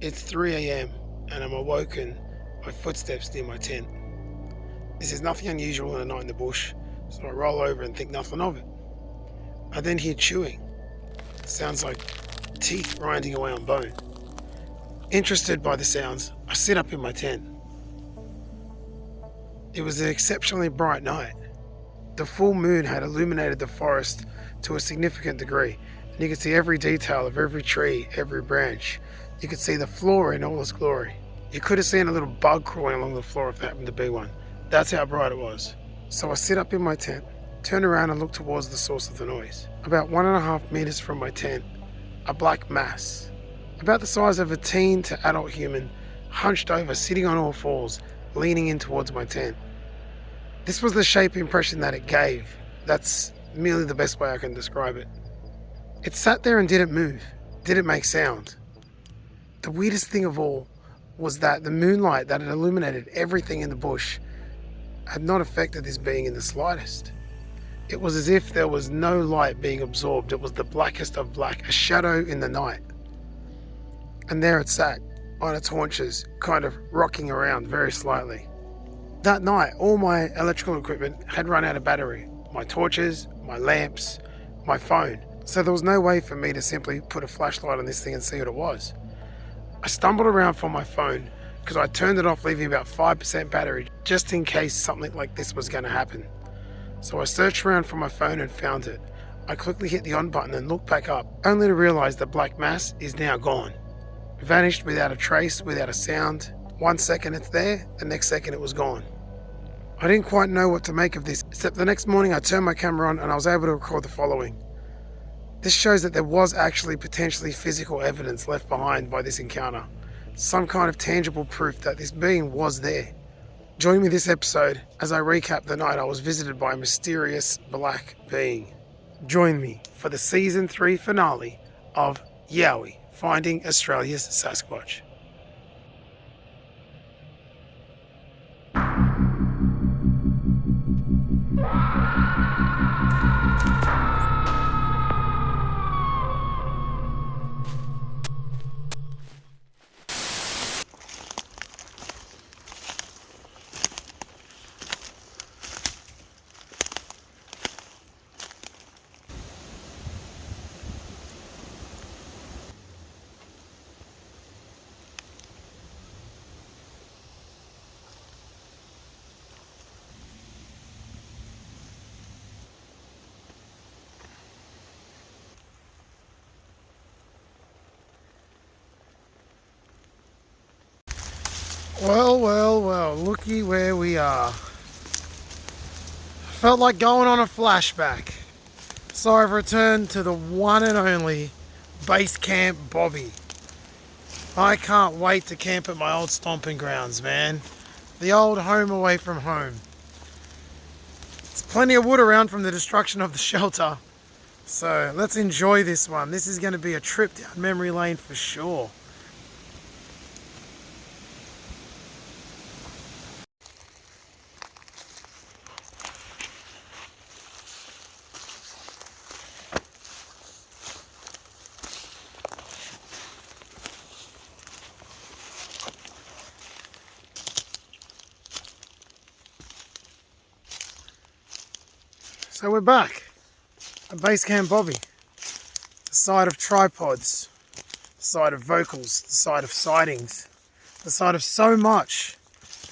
It's 3 a.m. and I'm awoken by footsteps near my tent. This is nothing unusual in a night in the bush, so I roll over and think nothing of it. I then hear chewing. Sounds like teeth grinding away on bone. Interested by the sounds, I sit up in my tent. It was an exceptionally bright night. The full moon had illuminated the forest to a significant degree, and you could see every detail of every tree, every branch. You could see the floor in all its glory. You could have seen a little bug crawling along the floor if there happened to be one. That's how bright it was. So I sit up in my tent, turn around and look towards the source of the noise. About 1.5 meters from my tent, a black mass, about the size of a teen to adult human, hunched over, sitting on all fours, leaning in towards my tent. This was the shape impression that it gave. That's merely the best way I can describe it. It sat there and didn't move, didn't make sound. The weirdest thing of all was that the moonlight that had illuminated everything in the bush had not affected this being in the slightest. It was as if there was no light being absorbed. It was the blackest of black, a shadow in the night. And there it sat, on its haunches, kind of rocking around very slightly. That night, all my electrical equipment had run out of battery. My torches, my lamps, my phone. So there was no way for me to simply put a flashlight on this thing and see what it was. I stumbled around for my phone because I turned it off, leaving about 5% battery just in case something like this was going to happen. So I searched around for my phone and found it. I quickly hit the on button and looked back up, only to realize the black mass is now gone. Vanished without a trace, without a sound. 1 second it's there, the next second it was gone. I didn't quite know what to make of this, except the next morning I turned my camera on and I was able to record the following. This shows that there was actually potentially physical evidence left behind by this encounter. Some kind of tangible proof that this being was there. Join me this episode as I recap the night I was visited by a mysterious black being. Join me for the Season 3 finale of Yowie, Finding Australia's Sasquatch. Well, looky where we are. Felt like going on a flashback. So I've returned to the one and only Base Camp Bobby. I can't wait to camp at my old stomping grounds, man. The old home away from home. There's plenty of wood around from the destruction of the shelter. So let's enjoy this one. This is going to be a trip down memory lane for sure. So we're back at Base Camp Bobby. The site of tripods, the site of vocals, the site of sightings, the site of so much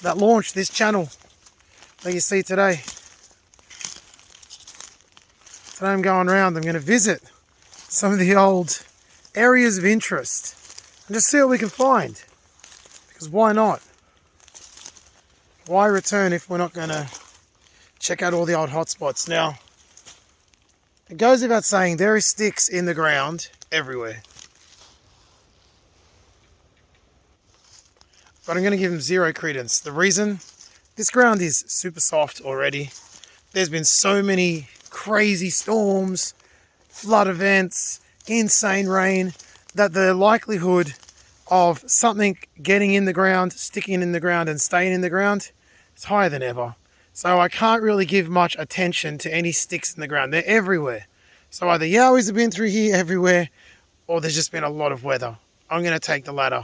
that launched this channel that you see today. Today I'm going around, I'm going to visit some of the old areas of interest and just see what we can find. Because why not? Why return if we're not going to check out all the old hotspots? Now, it goes without saying there are sticks in the ground everywhere. But I'm going to give them zero credence. The reason? This ground is super soft already. There's been so many crazy storms, flood events, insane rain, that the likelihood of something getting in the ground, sticking in the ground and staying in the ground is higher than ever. So I can't really give much attention to any sticks in the ground. They're everywhere. So either Yowies have been through here everywhere, or there's just been a lot of weather. I'm going to take the latter.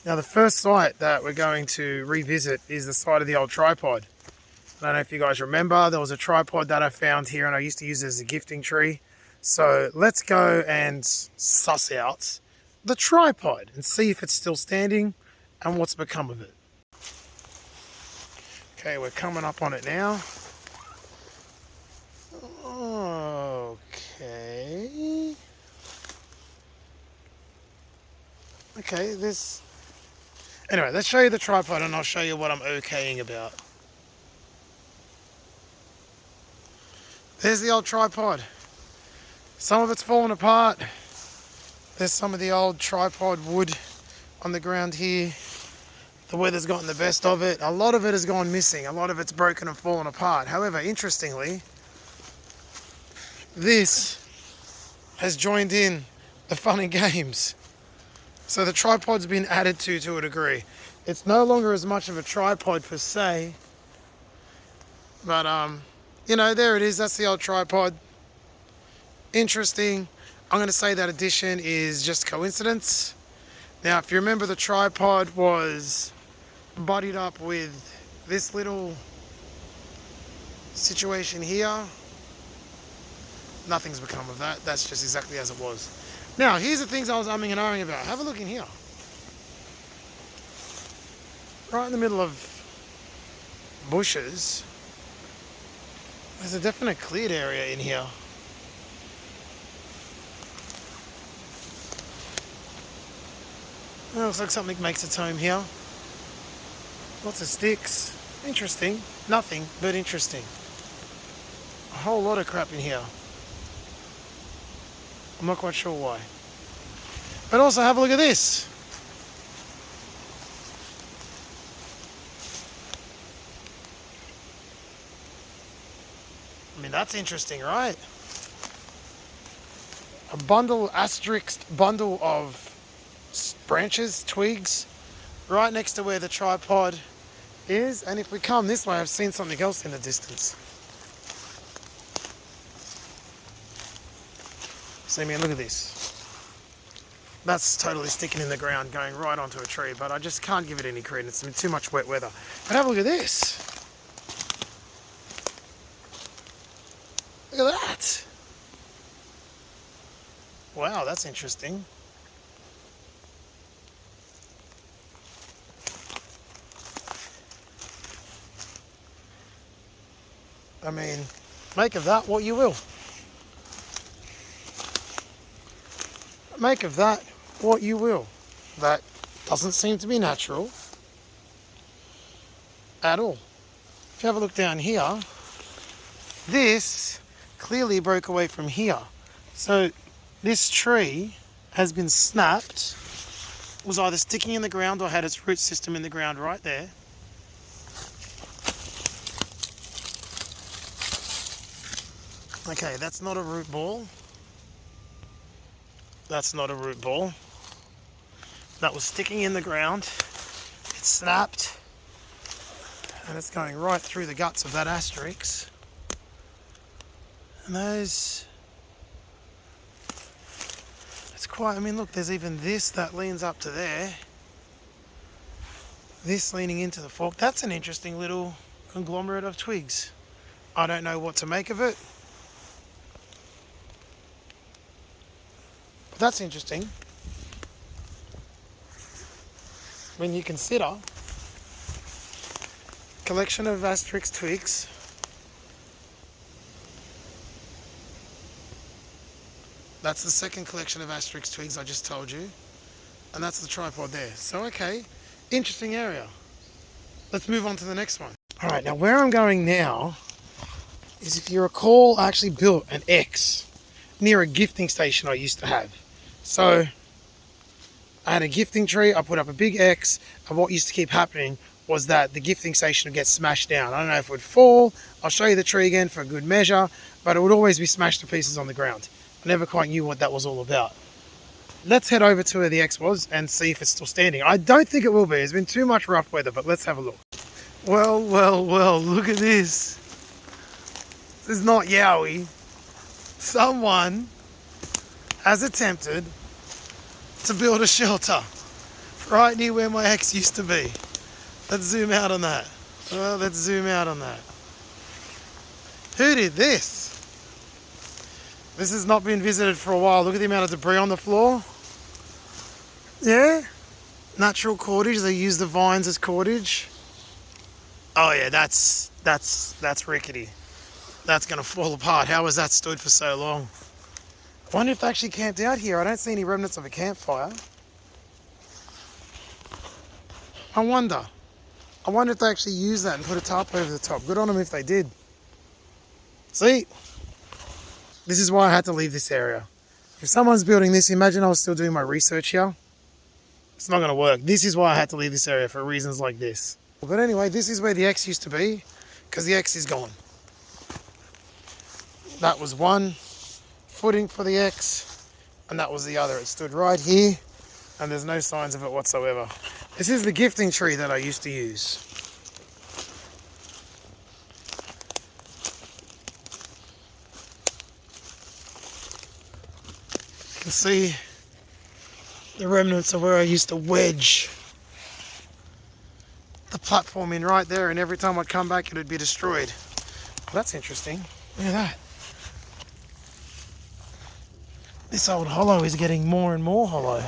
Now the first site that we're going to revisit is the site of the old tripod. I don't know if you guys remember, there was a tripod that I found here and I used to use it as a gifting tree. So let's go and suss out the tripod and see if it's still standing and what's become of it. Okay, we're coming up on it now. Okay. Okay, this... Anyway, let's show you the tripod and I'll show you what I'm okaying about. There's the old tripod. Some of it's fallen apart. There's some of the old tripod wood on the ground here. The weather's gotten the best of it. A lot of it has gone missing. A lot of it's broken and fallen apart. However, interestingly, this has joined in the fun and games. So the tripod's been added to a degree. It's no longer as much of a tripod per se, but you know, there it is. That's the old tripod. Interesting. I'm going to say that addition is just coincidence. Now, if you remember, the tripod was buddied up with this little situation here. Nothing's become of that. That's just exactly as it was. Now, here's the things I was umming and ahhing about. Have a look in here. Right in the middle of bushes, there's a definite cleared area in here. It looks like something makes its home here. Lots of sticks. Interesting. Nothing, but interesting. A whole lot of crap in here. I'm not quite sure why. But also have a look at this. I mean, that's interesting, right? A bundle, asterisk bundle of branches, twigs, right next to where the tripod is. And if we come this way, I've seen something else in the distance. See, man, look at this. That's totally sticking in the ground, going right onto a tree, but I just can't give it any credence. It's too much wet weather. But have a look at this. Look at that. Wow, that's interesting. I mean, make of that what you will. Make of that what you will. That doesn't seem to be natural at all. If you have a look down here, this clearly broke away from here. So this tree has been snapped, was either sticking in the ground or had its root system in the ground right there. Okay, that's not a root ball. That's not a root ball. That was sticking in the ground. It snapped. And it's going right through the guts of that asterisk. And those... It's quite... I mean, look, there's even this that leans up to there. This leaning into the fork. That's an interesting little conglomerate of twigs. I don't know what to make of it. That's interesting when you consider collection of asterisk twigs. That's the second collection of asterisk twigs I just told you, and that's the tripod there. So okay, interesting area. Let's move on to the next one. All right, now where I'm going now is, if you recall, I actually built an X near a gifting station I used to have. So I had a gifting tree, I put up a big X, and what used to keep happening was that the gifting station would get smashed down. I don't know if it would fall. I'll show you the tree again for a good measure, but it would always be smashed to pieces on the ground. I never quite knew what that was all about. Let's head over to where the X was and see if it's still standing. I don't think it will be. There's been too much rough weather, but let's have a look. Well, look at this. This is not Yowie. Someone has attempted to build a shelter Right near where my ex used to be. Let's zoom out on that. Well, let's zoom out on that. Who did this? This has not been visited for a while. Look at the amount of debris on the floor. Yeah? Natural cordage. They use the vines as cordage. Oh yeah, that's rickety. That's gonna fall apart. How was that stood for so long? I wonder if they actually camped out here. I don't see any remnants of a campfire. I wonder if they actually used that and put a tarp over the top. Good on them if they did. See? This is why I had to leave this area. If someone's building this, imagine I was still doing my research here. It's not going to work. This is why I had to leave this area, for reasons like this. But anyway, this is where the X used to be, because the X is gone. That was one footing for the X, and that was the other. It stood right here, and there's no signs of it whatsoever. This is the gifting tree that I used to use. You can see the remnants of where I used to wedge the platform in right there, and every time I'd come back it would be destroyed. Well, that's interesting. Look at that. This old hollow is getting more and more hollow.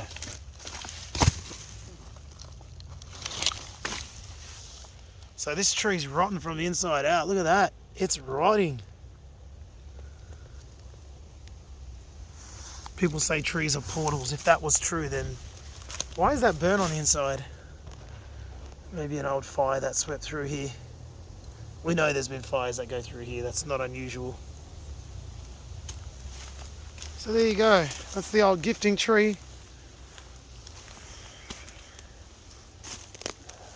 So this tree's rotten from the inside out. Look at that. It's rotting. People say trees are portals. If that was true, then why is that burn on the inside? Maybe an old fire that swept through here. We know there's been fires that go through here. That's not unusual. So there you go. That's the old gifting tree.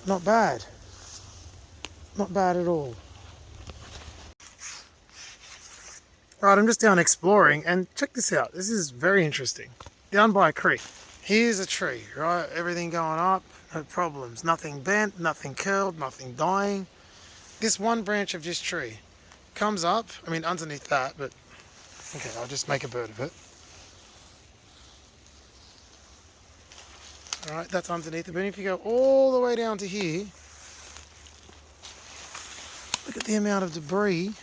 Not bad. Not bad at all. Right, I'm just down exploring, and check this out. This is very interesting. Down by a creek. Here's a tree, right? Everything going up, no problems. Nothing bent, nothing curled, nothing dying. This one branch of this tree comes up, I mean underneath that, but okay, I'll just make a bird of it. Alright, that's underneath it, but if you go all the way down to here, look at the amount of debris.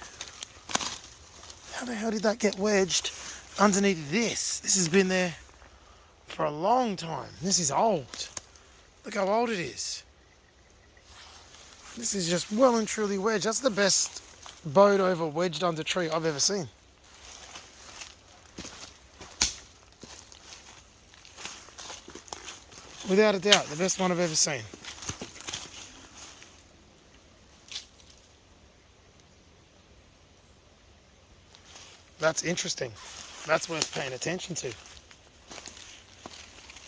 How the hell did that get wedged underneath this? This has been there for a long time. This is old. Look how old it is. This is just well and truly wedged. That's the best bowed over wedged under tree I've ever seen. Without a doubt, the best one I've ever seen. That's interesting. That's worth paying attention to.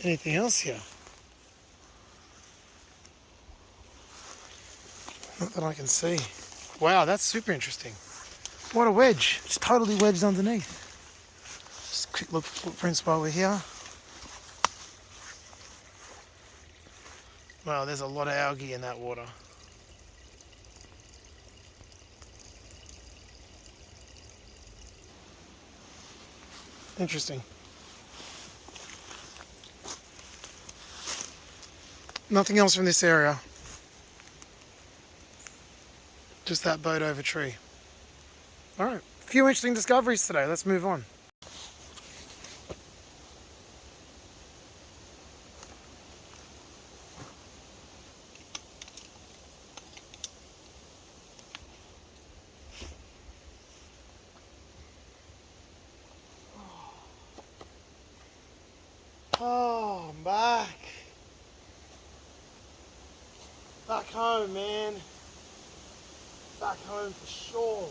Anything else here? Not that I can see. Wow, that's super interesting. What a wedge. It's totally wedged underneath. Just a quick look for footprints while we're here. Wow, there's a lot of algae in that water. Interesting. Nothing else from this area. Just that bowed over tree. Alright, a few interesting discoveries today. Let's move on. Oh, I'm back. Back home, man. Back home for sure.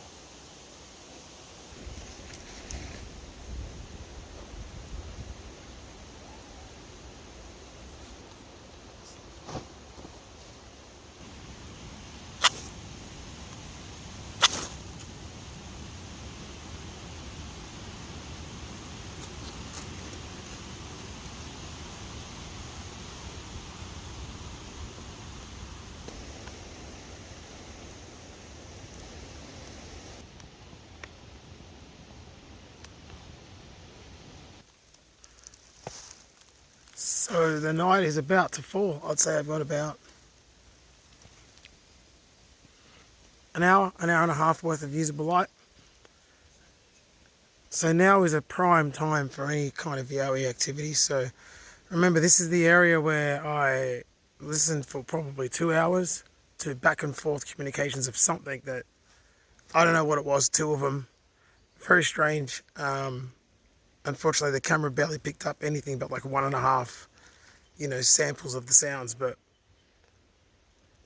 So the night is about to fall. I'd say I've got about an hour and a half worth of usable light. So now is a prime time for any kind of Yowie activity. So remember, this is the area where I listened for probably 2 hours to back and forth communications of something that I don't know what it was, two of them. Very strange. Unfortunately, the camera barely picked up anything but like 1.5, samples of the sounds. But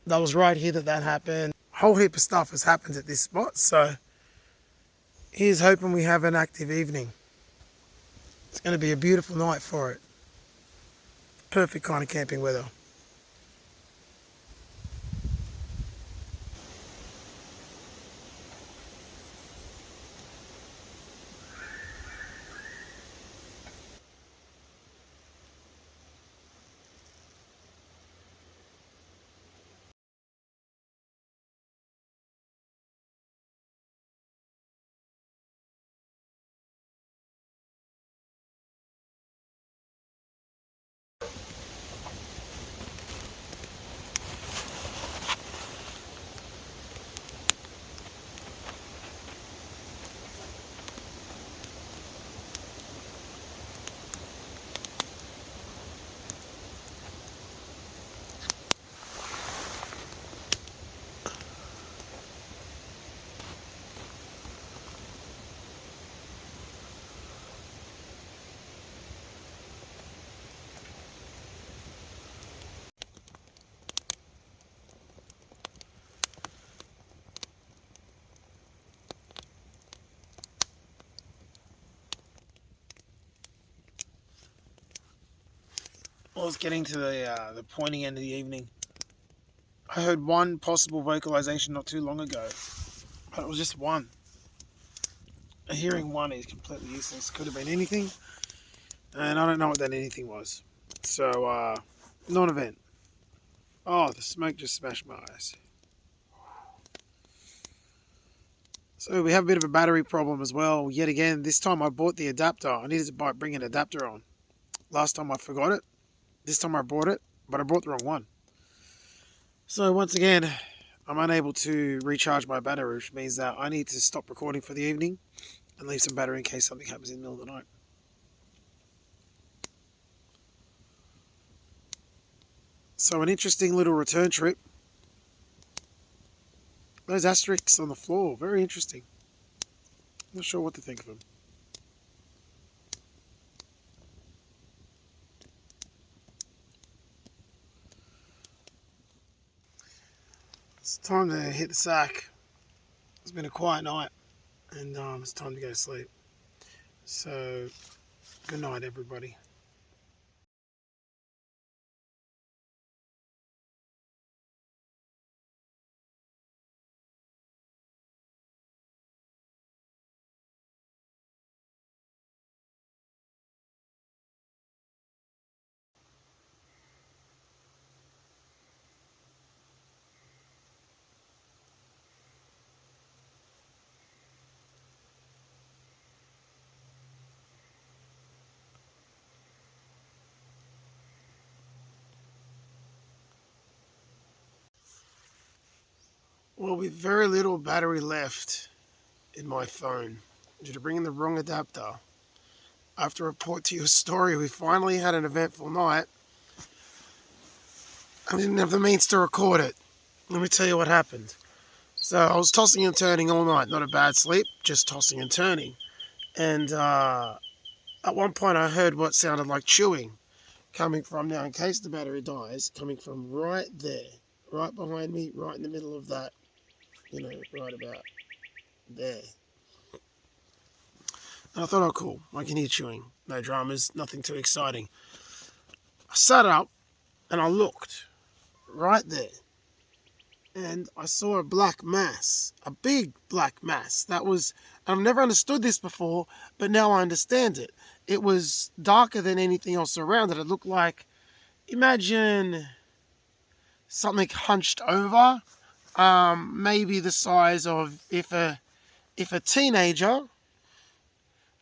that was right here that happened. A whole heap of stuff has happened at this spot. So here's hoping we have an active evening. It's going to be a beautiful night for it. Perfect kind of camping weather. I was getting to the pointy end of the evening. I heard one possible vocalization not too long ago, but it was just one. Hearing one is completely useless. Could have been anything, and I don't know what that anything was. So, non-event. Oh, the smoke just smashed my eyes. So we have a bit of a battery problem as well. Yet again, this time I bought the adapter. I needed to bring an adapter on. Last time I forgot it. This time I bought it, but I bought the wrong one. So once again, I'm unable to recharge my battery, which means that I need to stop recording for the evening and leave some battery in case something happens in the middle of the night. So an interesting little return trip. Those asterisks on the floor, very interesting. Not sure what to think of them. It's time to hit the sack. It's been a quiet night, and it's time to go to sleep. So, good night, everybody. Well, with very little battery left in my phone, due to bringing the wrong adapter, I have to report to you a story. We finally had an eventful night. I didn't have the means to record it. Let me tell you what happened. So I was tossing and turning all night. Not a bad sleep, just tossing and turning. And at one point I heard what sounded like chewing coming from, now in case the battery dies, coming from right there, right behind me, right in the middle of that, right about there. And I thought, oh cool, I can hear chewing. No dramas, nothing too exciting. I sat up and I looked right there. And I saw a black mass, a big black mass. I've never understood this before, but now I understand it. It was darker than anything else around it. It looked like, imagine something hunched over, maybe the size of if a teenager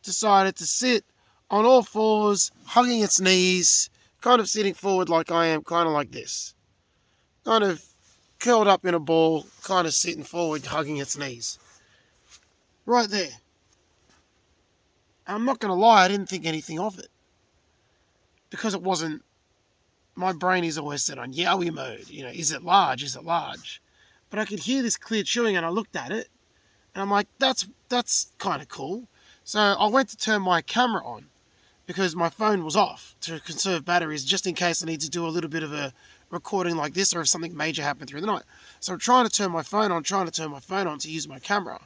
decided to sit on all fours, hugging its knees, kind of sitting forward like I am, kind of like this. Kind of curled up in a ball, kind of sitting forward, hugging its knees. Right there. I'm not going to lie, I didn't think anything of it. Because it wasn't, my brain is always set on Yowie mode. You know, is it large? Is it large? But I could hear this clear chewing and I looked at it and I'm like, that's kind of cool. So I went to turn my camera on because my phone was off to conserve batteries just in case I need to do a little bit of a recording like this or if something major happened through the night. So I'm trying to turn my phone on to use my camera.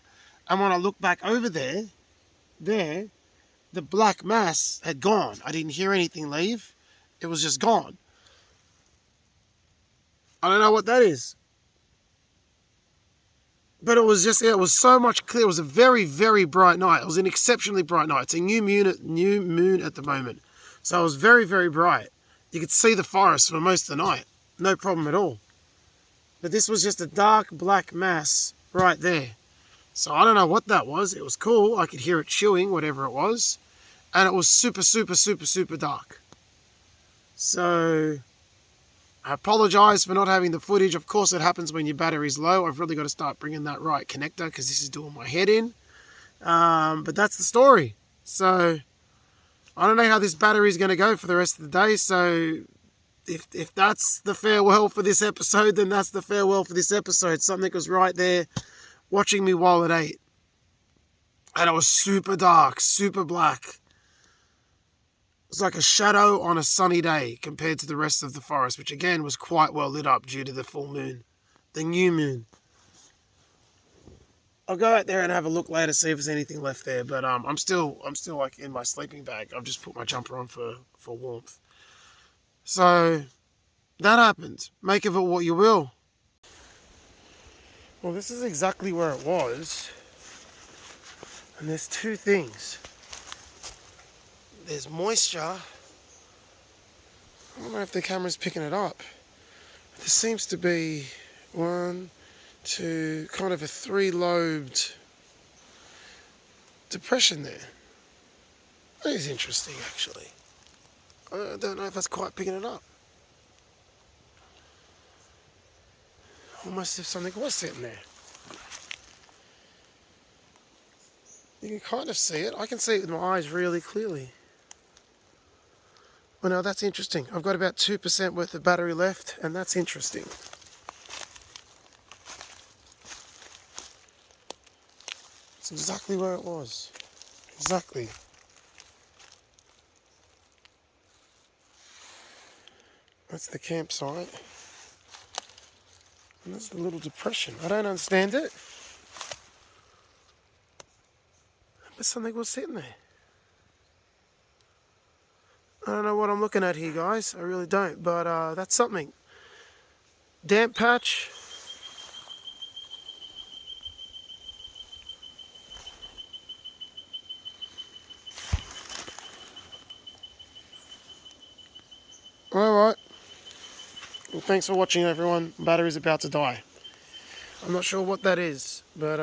And when I look back over there, the black mass had gone. I didn't hear anything leave. It was just gone. I don't know what that is. But it was just, it was so much clear. It was a very, very bright night. It was an exceptionally bright night. It's a new moon at the moment. So it was very, very bright. You could see the forest for most of the night. No problem at all. But this was just a dark black mass right there. So I don't know what that was. It was cool. I could hear it chewing, whatever it was. And it was super, super, super, super dark. So I apologise for not having the footage. Of course, it happens when your battery's low. I've really got to start bringing that right connector because this is doing my head in. But that's the story. So I don't know how this battery is going to go for the rest of the day. So if that's the farewell for this episode, then that's the farewell for this episode. Something was right there watching me while it ate. And it was super dark, super black. It was like a shadow on a sunny day compared to the rest of the forest, which again was quite well lit up due to the full moon, the new moon. I'll go out there and have a look later, see if there's anything left there. But I'm still like in my sleeping bag. I've just put my jumper on for warmth. So that happened. Make of it what you will. Well, this is exactly where it was. And there's two things. There's moisture. I don't know if the camera's picking it up. There seems to be one, two, kind of a three-lobed depression there. That is interesting, actually. I don't know if that's quite picking it up. Almost as if something was sitting there. You can kind of see it. I can see it with my eyes really clearly. Well, now that's interesting. I've got about 2% worth of battery left, and that's interesting. It's exactly where it was. Exactly. That's the campsite. And that's the little depression. I don't understand it. But something was sitting there. I don't know what I'm looking at here, guys. I really don't. But that's something. Damp patch. Alright. Well, thanks for watching, everyone. Battery's about to die. I'm not sure what that is, but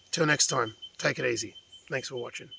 till next time, take it easy. Thanks for watching.